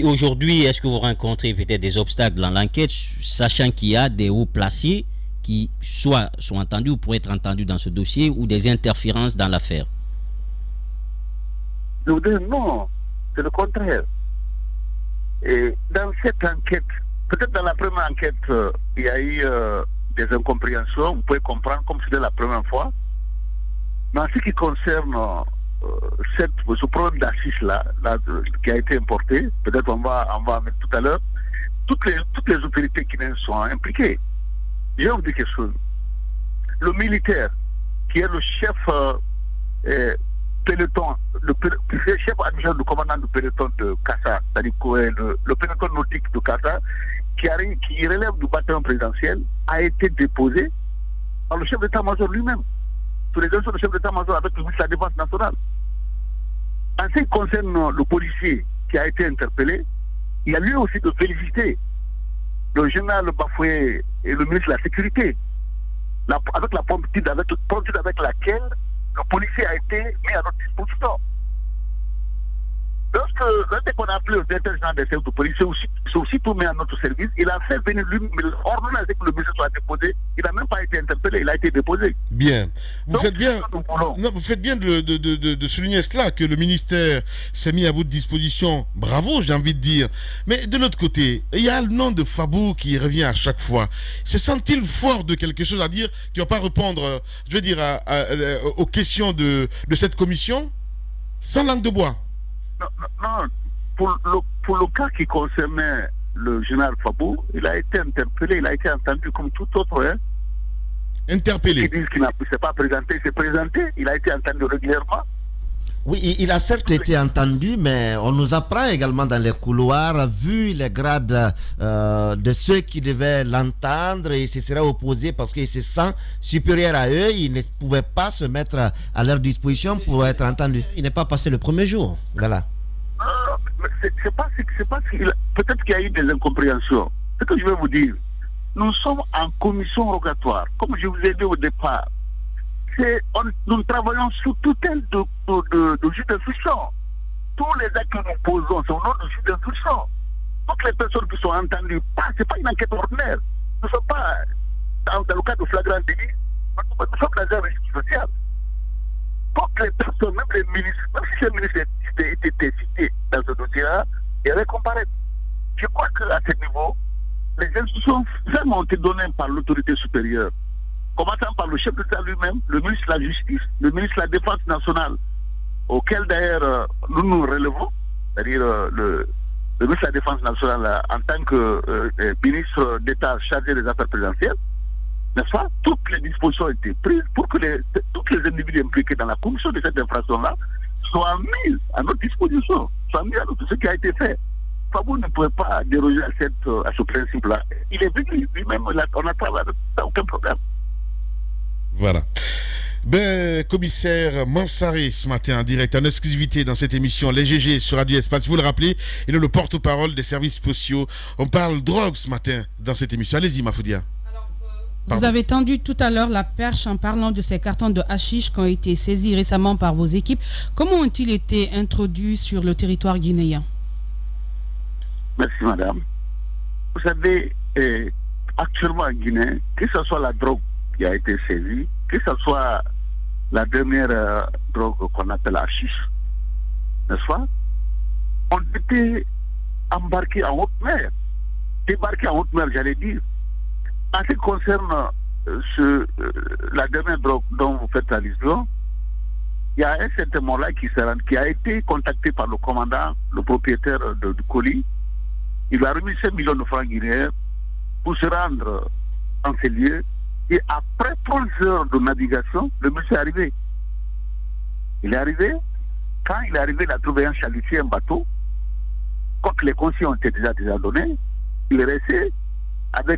aujourd'hui, est-ce que vous rencontrez peut-être des obstacles dans l'enquête, sachant qu'il y a des hauts placés qui soit sont entendus ou pourraient être entendus dans ce dossier, ou des interférences dans l'affaire? Non, c'est le contraire. Et dans cette enquête, peut-être dans la première enquête, il y a eu des incompréhensions, vous pouvez comprendre comme c'était la première fois. Mais en ce qui concerne ce problème d'assises-là, qui a été importé, peut-être on va en mettre tout à l'heure, toutes les autorités guinéennes sont impliquées. Je vais vous dire quelque chose. Le militaire, qui est le chef peloton, le chef adjoint du commandant du peloton de Kassa, c'est-à-dire le peloton nautique de Kassa, qui relève du bataillon présidentiel, a été déposé par le chef d'état-major lui-même, sous les instructions du chef d'état-major avec le ministre de la Défense nationale. En ce qui concerne le policier qui a été interpellé, il y a lieu aussi de féliciter le général Bafoué et le ministre de la Sécurité, avec la promptitude avec laquelle le policier a été mis à notre disposition. Lorsque qu'on a appelé le directeur général des services de police, c'est aussi tout mis à notre service. Il a fait venir lui, ordonné que le monsieur soit déposé. Il n'a même pas été interpellé, il a été déposé. Bien. Vous faites bien de souligner cela, que le ministère s'est mis à votre disposition. Bravo, j'ai envie de dire. Mais de l'autre côté, il y a le nom de Fabou qui revient à chaque fois. Se sent-il fort de quelque chose à dire qui ne va pas répondre, je veux dire, aux questions de cette commission, sans langue de bois? Non, pour le cas qui concernait le général Fabou, il a été interpellé, il a été entendu comme tout autre. Hein. Interpellé. Ils disent qu'il ne s'est pas présenté, il s'est présenté, il a été entendu régulièrement. Oui, il a certes été entendu, mais on nous apprend également dans les couloirs, vu les grades de ceux qui devaient l'entendre, et se serait opposé parce qu'il se sent supérieur à eux, il ne pouvait pas se mettre à leur disposition pour être entendu. Il n'est pas passé le premier jour. Voilà. C'est pas peut-être qu'il y a eu des incompréhensions. Ce que je vais vous dire, nous sommes en commission rogatoire, comme je vous ai dit au départ. Nous travaillons sous tutelle de juge d'instruction. Tous les actes que nous posons sont au nom de juge d'instruction. toutes les personnes qui sont entendues, ce n'est pas une enquête ordinaire. Nous ne sommes pas dans le cas de flagrant délit, nous sommes dans un risque social. Toutes les personnes, même les ministres, même si les ministres étaient cités dans ce dossier-là, ils allaient comparaître. Je crois qu'à ce niveau, les instructions fermes ont été données par l'autorité supérieure, commençant par le chef de l'État lui-même, le ministre de la Justice, le ministre de la Défense nationale, auquel d'ailleurs nous nous relevons, c'est-à-dire le ministre de la Défense nationale en tant que ministre d'État chargé des affaires présidentielles, n'est-ce pas? Toutes les dispositions ont été prises pour que tous les individus impliqués dans la commission de cette infraction-là soient mis à notre disposition, soient mis à ce qui a été fait. Fabou ne pouvait pas déroger à ce principe-là. Il est venu lui-même, on a travaillé avec ça, aucun problème. Voilà. Ben, commissaire Mansaré, ce matin, en direct, en exclusivité dans cette émission, les GG sur Radio Espace. Vous le rappelez, il est le porte-parole des services spéciaux. On parle drogue ce matin dans cette émission. Allez-y, Mafoudia. Vous avez tendu tout à l'heure la perche en parlant de ces cartons de hashish qui ont été saisis récemment par vos équipes. Comment ont-ils été introduits sur le territoire guinéen? Merci, madame. Vous savez, actuellement en Guinée, que ce soit la drogue qui a été saisie, que ce soit la dernière drogue qu'on appelle hashish, n'est-ce pas? On était embarqués en haute mer. Débarqués en haute mer, j'allais dire. En ce qui concerne la dernière drogue dont vous faites allusion, il y a un certain moment-là qui a été contacté par le commandant, le propriétaire du colis. Il a remis 5 millions de francs guinéens pour se rendre en ces lieux. Et après 3 heures de navigation, le monsieur est arrivé. Il est arrivé. Quand il est arrivé, il a trouvé un chalutier, un bateau. Quand les consignes ont été déjà données, il est resté.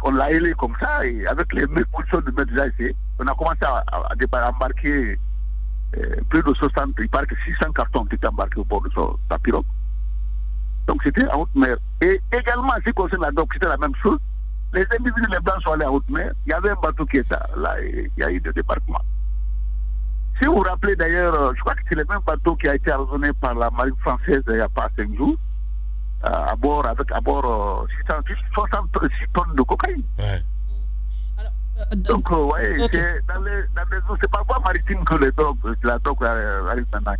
On l'a ailé comme ça, et avec les positions de mettre déjà ici, on a commencé à embarquer plus de 60, il paraît que 600 cartons qui étaient embarqués au bord de sa pirogue. Donc c'était en haute mer. Et également, en ce qui concerne la drogue, c'était la même chose. Les individus, les blancs sont allés en haute mer, il y avait un bateau qui était là, et il y a eu des débarquements. Si vous vous rappelez d'ailleurs, je crois que c'est le même bateau qui a été arraisonné par la marine française il n'y a pas 5 jours. À bord 66 tonnes de cocaïne. Ouais. Donc, okay. C'est dans les eaux, c'est pas voie maritime que la drogue arrive maintenant.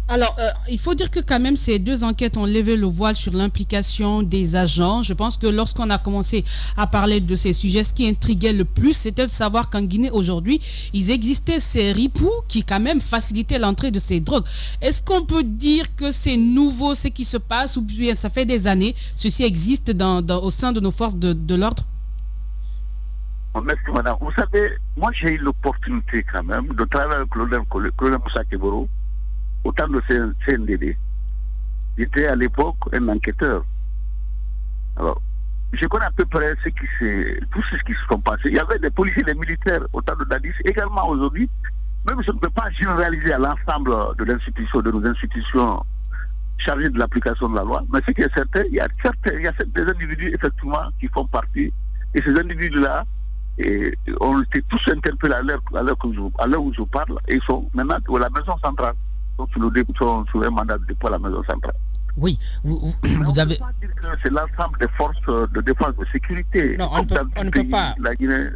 Alors, il faut dire que quand même ces 2 enquêtes ont levé le voile sur l'implication des agents. Je pense que lorsqu'on a commencé à parler de ces sujets, ce qui intriguait le plus, c'était de savoir qu'en Guinée aujourd'hui, il existait ces ripoux qui quand même facilitaient l'entrée de ces drogues. Est-ce qu'on peut dire que c'est nouveau ce qui se passe, ou bien ça fait des années, ceci existe au sein de nos forces de l'ordre? Merci madame. Vous savez, moi j'ai eu l'opportunité quand même de travailler avec le colonel Moussa Keboro au temps de CNDD. J'étais à l'époque un enquêteur. Alors, je connais à peu près tout ce qui se sont passés. Il y avait des policiers, des militaires au temps de Dadis, également aujourd'hui. Même je ne peux pas généraliser à l'ensemble de nos institutions chargées de l'application de la loi. Mais ce qui est certain, il y a des individus effectivement qui font partie. Et ces individus-là, on était tous interpellés à l'heure où je parle, et ils sont maintenant à la maison centrale. Donc sous un mandat de dépôt à la maison centrale. Oui, vous avez... On ne peut pas dire que c'est l'ensemble des forces de défense de sécurité. Non, on ne peut pas. La Guinée,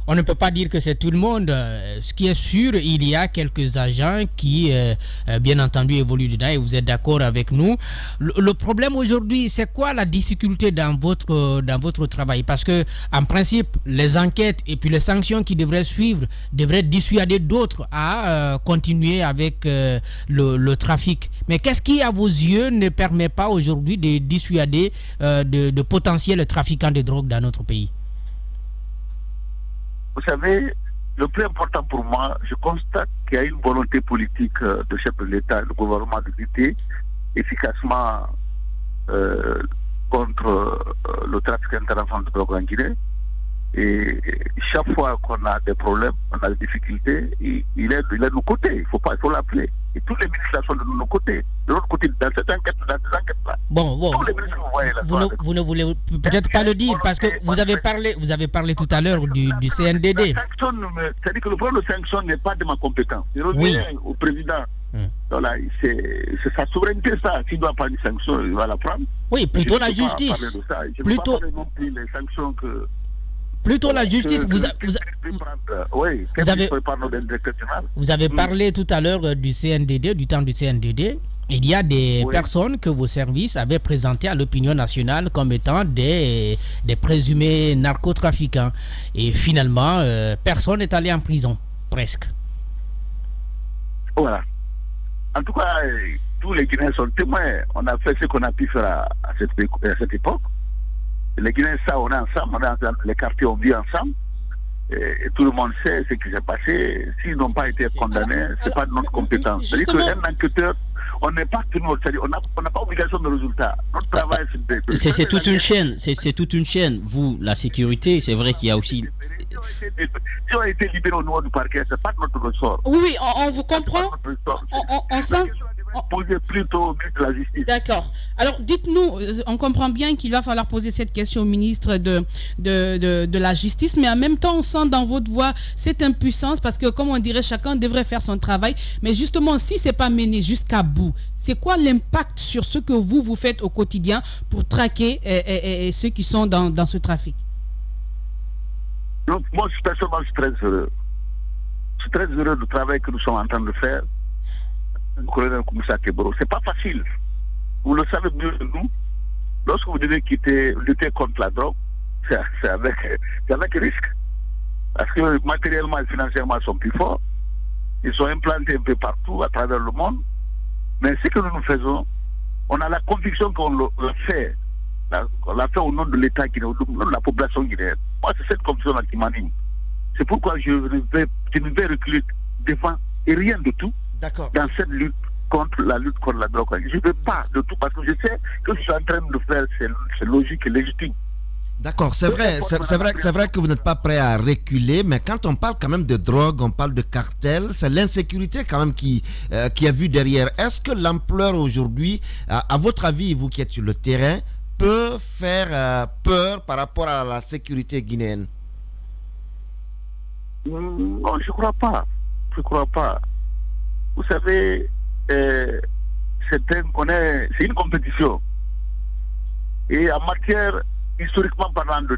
on ne peut pas dire que c'est tout le monde. Ce qui est sûr, il y a quelques agents qui, bien entendu, évoluent dedans, et vous êtes d'accord avec nous. Le problème aujourd'hui, c'est quoi la difficulté dans votre travail? Parce que, en principe, les enquêtes et puis les sanctions qui devraient suivre devraient dissuader d'autres à continuer avec le trafic. Mais qu'est-ce qui, à vos yeux, ne permet pas aujourd'hui de dissuader de potentiels trafiquants de drogue dans notre pays? Vous savez, le plus important pour moi, je constate qu'il y a une volonté politique de chef de l'État, le gouvernement de lutter efficacement contre le trafic international de drogue en Guinée. Et chaque fois qu'on a des problèmes, on a des difficultés, il est de nos côtés, il faut l'appeler. Et tous les ministres sont de nos côtés. De l'autre côté, dans cette enquête-là. Bon. Vous ne voulez peut-être pas le dire, parce que vous avez parlé tout à l'heure du CNDD. C'est-à-dire que le problème de sanction n'est pas de ma compétence. Il revient au président Donc là, c'est sa souveraineté, ça. S'il doit prendre une sanction, il va la prendre. Oui, plutôt la justice. Plutôt non plus les sanctions que. Plutôt la justice. Vous avez parlé tout à l'heure du CNDD, du temps du CNDD. Il y a des personnes que vos services avaient présentées à l'opinion nationale comme étant des présumés narcotrafiquants. Et finalement, personne n'est allé en prison, presque. Voilà. En tout cas, tous les Guinéens sont témoins. On a fait ce qu'on a pu faire à cette époque. Les Guinéens, ça, on est ensemble, les quartiers ont vu ensemble. Et tout le monde sait ce qui s'est passé. S'ils n'ont pas été condamnés, ce n'est pas de notre compétence. C'est-à-dire qu'un enquêteur, on n'est pas tenu, on n'a pas obligation de résultat. Notre travail, c'est toute une chaîne. C'est toute une chaîne. Vous, la sécurité, c'est vrai qu'il y a aussi. Si on a été libéré au niveau du parquet, ce n'est pas de notre ressort. Oui, on vous comprend. On sent. Poser plutôt au ministre de la Justice. D'accord. Alors, dites-nous, on comprend bien qu'il va falloir poser cette question au ministre de la Justice, mais en même temps, on sent dans votre voix cette impuissance parce que, comme on dirait, chacun devrait faire son travail. Mais justement, si ce n'est pas mené jusqu'à bout, c'est quoi l'impact sur ce que vous faites au quotidien pour traquer ceux qui sont dans ce trafic? Donc, moi, personnellement, je suis très heureux. Je suis très heureux du travail que nous sommes en train de faire. Colonel Koumoussa Keboro, c'est pas facile. Vous le savez mieux que nous. Lorsque vous devez lutter contre la drogue, c'est avec risque. Parce que matériellement et financièrement, ils sont plus forts. Ils sont implantés un peu partout à travers le monde. Mais ce que nous faisons, on a la conviction qu'on l'a fait. On l'a fait au nom de l'État guinéen, au nom de la population guinéenne. Moi, c'est cette conviction-là qui m'anime. C'est pourquoi je ne vais reculer devant et rien de tout. Dans cette lutte contre la drogue. Je ne veux pas de tout parce que je sais que je suis en train de faire, c'est logique et légitime. D'accord, c'est vrai que vous n'êtes pas prêt à reculer, mais quand on parle quand même de drogue, on parle de cartel, c'est l'insécurité quand même qui a vu derrière. Est-ce que l'ampleur aujourd'hui, à votre avis, vous qui êtes sur le terrain, peut faire peur par rapport à la sécurité guinéenne? Non, je ne crois pas. Je ne crois pas. Vous savez, c'est une compétition. Et en matière, historiquement parlant de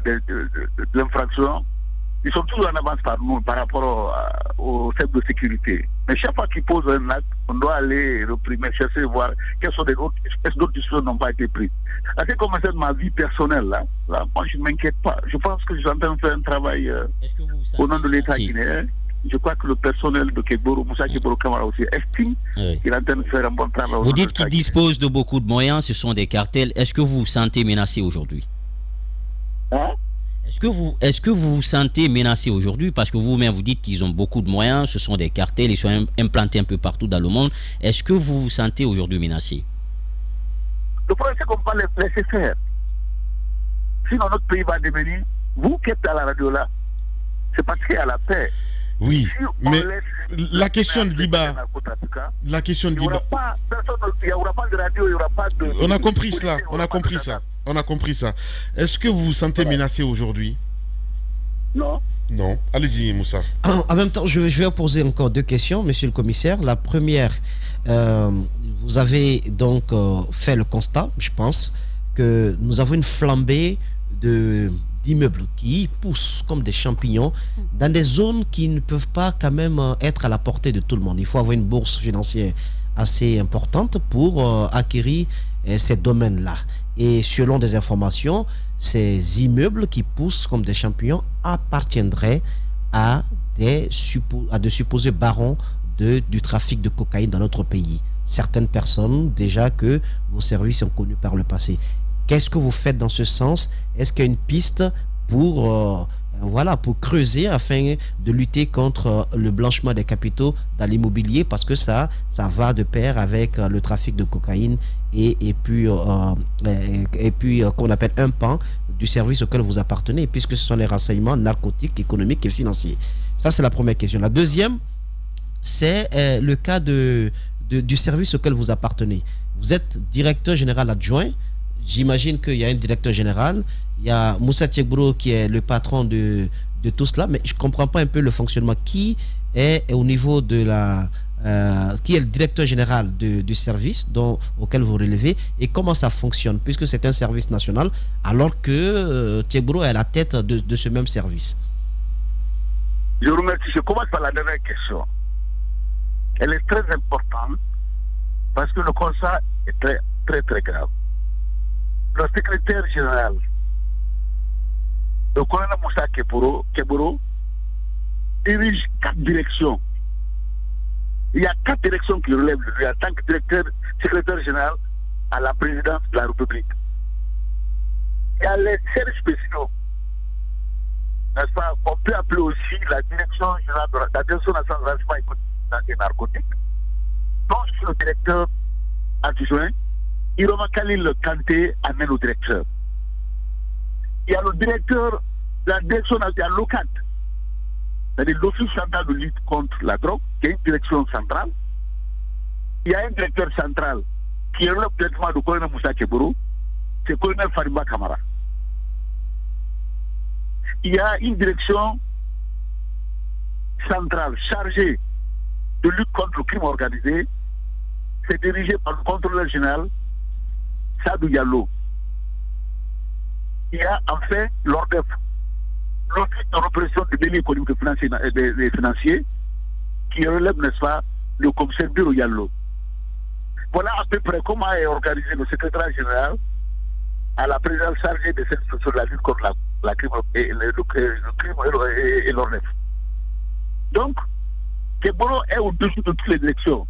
l'infraction, ils sont toujours en avance par nous par rapport au service de sécurité. Mais chaque fois qu'ils posent un acte, on doit aller réprimer, chercher, voir quelles sont d'autres décisions n'ont pas été prises. À ce qui concerne ma vie personnelle, là, moi je ne m'inquiète pas. Je pense que je suis en train de faire un travail au nom de l'État guinéen. Je crois que le personnel de Keboro, Moussa Keboro Kamara aussi, estime qu'il est en train de faire un bon travail. Vous dites qu'ils disposent de beaucoup de moyens, ce sont des cartels. Est-ce que vous vous sentez menacé aujourd'hui? Est-ce que vous vous sentez menacé aujourd'hui? Parce que vous-même vous dites qu'ils ont beaucoup de moyens, ce sont des cartels, ils sont implantés un peu partout dans le monde. Est-ce que vous vous sentez aujourd'hui menacé? Le problème, c'est qu'on va les laisser faire. Sinon, notre pays va devenir, vous qui êtes à la radio là, c'est parce qu'il y a la paix. Oui, mais la question de Diba, il n'y aura pas de radio, il n'y aura pas de... On a compris ça. Est-ce que vous vous sentez menacé aujourd'hui? Non. Non. Allez-y, Moussa. En même temps, je vais poser encore deux questions, monsieur le commissaire. La première, vous avez donc fait le constat, je pense, que nous avons une flambée d'immeubles qui poussent comme des champignons dans des zones qui ne peuvent pas quand même être à la portée de tout le monde. Il faut avoir une bourse financière assez importante pour acquérir ces domaines-là. Et selon des informations, ces immeubles qui poussent comme des champignons appartiendraient à de supposés barons du trafic de cocaïne dans notre pays. Certaines personnes, déjà que vos services ont connu par le passé. Qu'est-ce que vous faites dans ce sens? Est-ce qu'il y a une piste pour creuser afin de lutter contre le blanchiment des capitaux dans l'immobilier, parce que ça va de pair avec le trafic de cocaïne et puis qu'on appelle un pan du service auquel vous appartenez, puisque ce sont les renseignements narcotiques, économiques et financiers. Ça, c'est la première question. La deuxième, c'est le cas du service auquel vous appartenez. Vous êtes directeur général adjoint. J'imagine qu'il y a un directeur général, il y a Moussa Keboro qui est le patron de tout cela, mais je ne comprends pas un peu le fonctionnement. Qui est au niveau de qui est le directeur général du service auquel vous relevez, et comment ça fonctionne, puisque c'est un service national, alors que Tchèque-Boro est à la tête de ce même service. Je vous remercie. Je commence par la dernière question. Elle est très importante parce que le constat est très, très, très grave. Le secrétaire général, le colonel Moussa Keboro, dirige 4 directions. Il y a 4 directions qui relèvent de lui en tant que secrétaire général à la présidence de la République. Il y a les services spéciaux, n'est-ce pas, qu'on peut appeler aussi la direction générale de la direction nationale de renseignement et narcotique, dont je suis le directeur adjoint. Iroma Khalil Kanté amène au directeur. Il y a le directeur de la direction nationale locale, c'est-à-dire l'Office central de lutte contre la drogue, qui est une direction centrale. Il y a un directeur central qui est le traitement du colonel Moussa Keboro, c'est le colonel Farimba Kamara. Il y a une direction centrale chargée de lutte contre le crime organisé, c'est dirigé par le contrôleur général Sadou Diallo. Il y a enfin l'ORDEF, l'Office de répression des délits économiques et financiers, qui relève, n'est-ce pas, le commissaire Biro Diallo. Voilà à peu près comment est organisé le secrétaire général à la présidence chargée de la lutte contre la crime et le crime et l'ORDEF. Donc, Keboro est au-dessus de toutes les directions.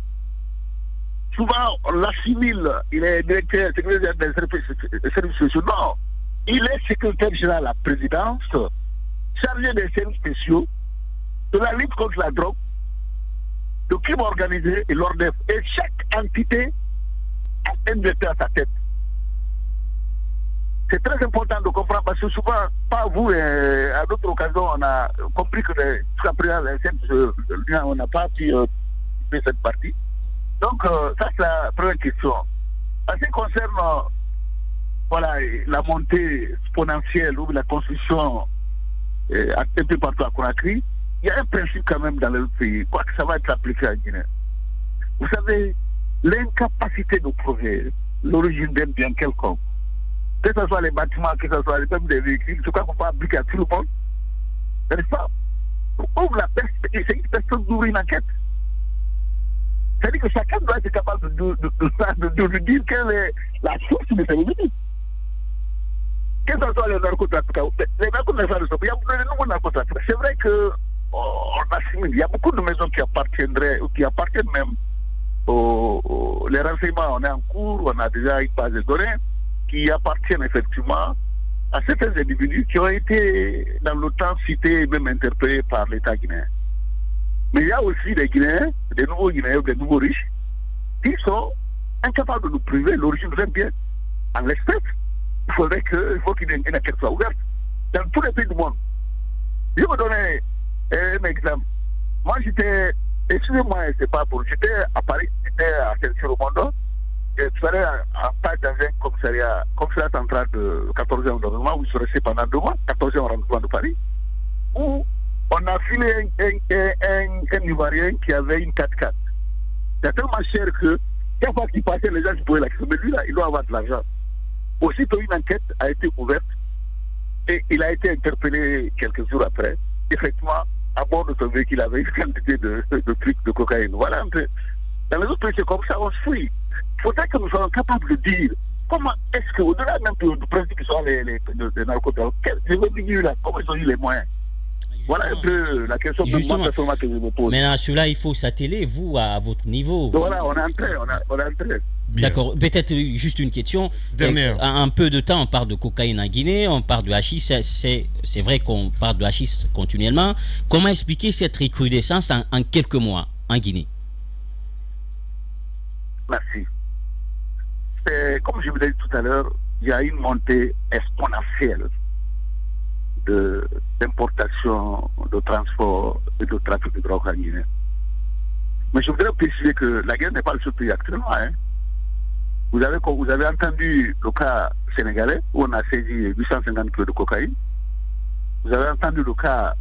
Souvent, on l'assimile, il est directeur, secrétaire des services spéciaux. Non, il est secrétaire général à la présidence, chargé des services spéciaux, de la lutte contre la drogue, le crime organisé et l'ORDEF. Et chaque entité a un directeur à sa tête. C'est très important de comprendre parce que souvent, pas vous, et à d'autres occasions, on a compris que jusqu'à présent, on n'a pas pu faire cette partie. Donc, ça c'est la première question. En ce qui concerne voilà, la montée exponentielle ou la construction un peu partout à Conakry, il y a un principe quand même dans le pays, quoi que ça va être appliqué à Guinée. Vous savez, l'incapacité de prouver l'origine d'un bien quelconque, que ce soit les bâtiments, que ce soit les mêmes des véhicules, je crois qu'on peut appliquer à tout le monde. N'est-ce pas? Ouvre la perspective, c'est une personne d'ouvrir une enquête. C'est-à-dire que chacun doit être capable de dire quelle est la source de ces revenus. Que ce soit les narcotrafiquants, les narcotrafiquants, il y a de nouveaux narcotrafiquants. C'est vrai qu'on assimile, il y a beaucoup de maisons qui appartiendraient, ou qui appartiennent même les renseignements. On est en cours, on a déjà une base de données qui appartiennent effectivement à certains individus qui ont été dans le temps cités et même interpellés par l'État guinéen. Mais il y a aussi des Guinéens, des nouveaux Guinéens, des nouveaux riches, qui sont incapables de nous prouver l'origine d'un bien. En l'espèce, il faut qu'il y ait une enquête soit ouverte dans tous les pays du monde. Je vais vous donner un exemple. Moi, j'étais, excusez-moi, c'est pas pour, j'étais à Paris, j'étais à Saint-Cyr-au-Mondo, et je serais en page dans un commissariat central de 14e arrondissement, où je suis resté pendant 2 mois, 14e arrondissement de Paris, où on a filé un Ivoirien qui avait une 4x4. C'est tellement cher que, chaque fois qu'il passait, les gens se posaient la question, mais lui là, il doit avoir de l'argent. Aussitôt, une enquête a été ouverte et il a été interpellé quelques jours après. Effectivement, à bord de son véhicule, il avait une quantité de trucs de cocaïne. Voilà un peu. Dans les autres pays, c'est comme ça, on se fouille. Il faudrait que nous soyons capables de dire comment est-ce qu'au-delà même du principe qui sont les narcotrafiquants, quels individus là, comment ils ont eu les moyens? Voilà un peu la question de moi personnellement que je me pose. Maintenant, celui-là, il faut s'atteler, vous, à votre niveau. Voilà, on est en train. D'accord, peut-être juste une question. Dernière. Un peu de temps, on parle de cocaïne en Guinée, on parle de hachis, c'est vrai qu'on parle de hachis continuellement. Comment expliquer cette recrudescence en quelques mois en Guinée? Merci. Comme je vous l'ai dit tout à l'heure, il y a une montée exponentielle d'importation, de transport et de trafic de drogue en Guinée. Mais je voudrais préciser que la Guinée n'est pas le seul pays actuellement. Hein. Vous avez entendu le cas sénégalais où on a saisi 850 kg de cocaïne. Vous avez entendu le cas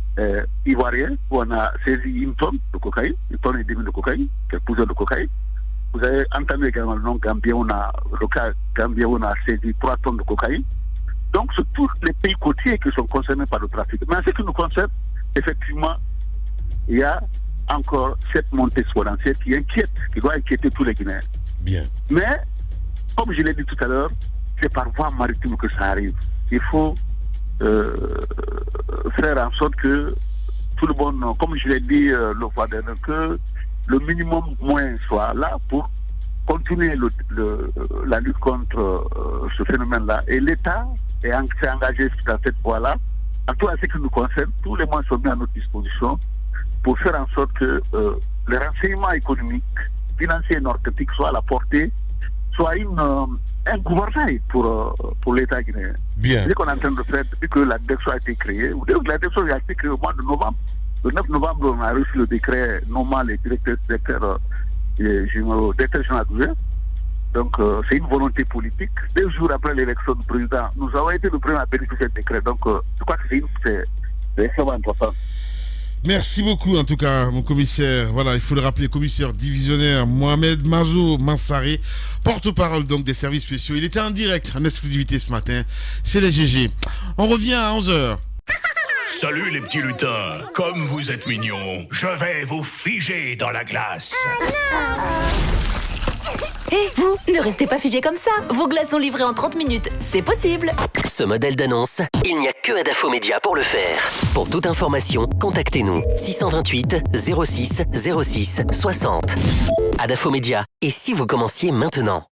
ivoirien où on a saisi une tonne de cocaïne, une tonne et demie de cocaïne, quelques de cocaïne. Vous avez entendu également le nom Gambien, le cas Gambien où on a saisi 3 tonnes de cocaïne. Donc, c'est tous les pays côtiers qui sont concernés par le trafic. Mais en ce qui nous concerne, effectivement, il y a encore cette montée exponentielle qui inquiète, qui doit inquiéter tous les Guinéens. Bien. Mais, comme je l'ai dit tout à l'heure, c'est par voie maritime que ça arrive. Il faut faire en sorte que tout le monde, comme je l'ai dit le fois dernier, que le minimum moins soit là pour continuer la lutte contre ce phénomène-là. Et l'État s'est engagé dans cette voie-là. En tout cas, ce qui nous concerne, tous les moyens sont mis à notre disposition pour faire en sorte que les renseignements économiques, financiers et narcotiques soient à la portée, soient un gouvernail pour l'État guinéen. Bien. C'est ce qu'on est en train de faire depuis que la direction a été créée. La direction a été créée au mois de novembre. Le 9 novembre, on a reçu le décret nommant les directeurs généraux. Donc, c'est une volonté politique. 2 jours après l'élection du président, nous avons été le premier à bénéficier de ce décret. Donc, je crois que c'est extrêmement important. Merci beaucoup, en tout cas, mon commissaire. Voilà, il faut le rappeler, commissaire divisionnaire Mohamed Mazo Mansaré, porte-parole donc des services spéciaux. Il était en direct, en exclusivité ce matin. C'est les GG. On revient à 11h. Salut les petits lutins, comme vous êtes mignons, je vais vous figer dans la glace. Hé, vous, ne restez pas figés comme ça. Vos glaces sont livrées en 30 minutes. C'est possible. Ce modèle d'annonce, il n'y a que Adafo Média pour le faire. Pour toute information, contactez-nous 628 06 06 60. Adafo Média. Et si vous commenciez maintenant?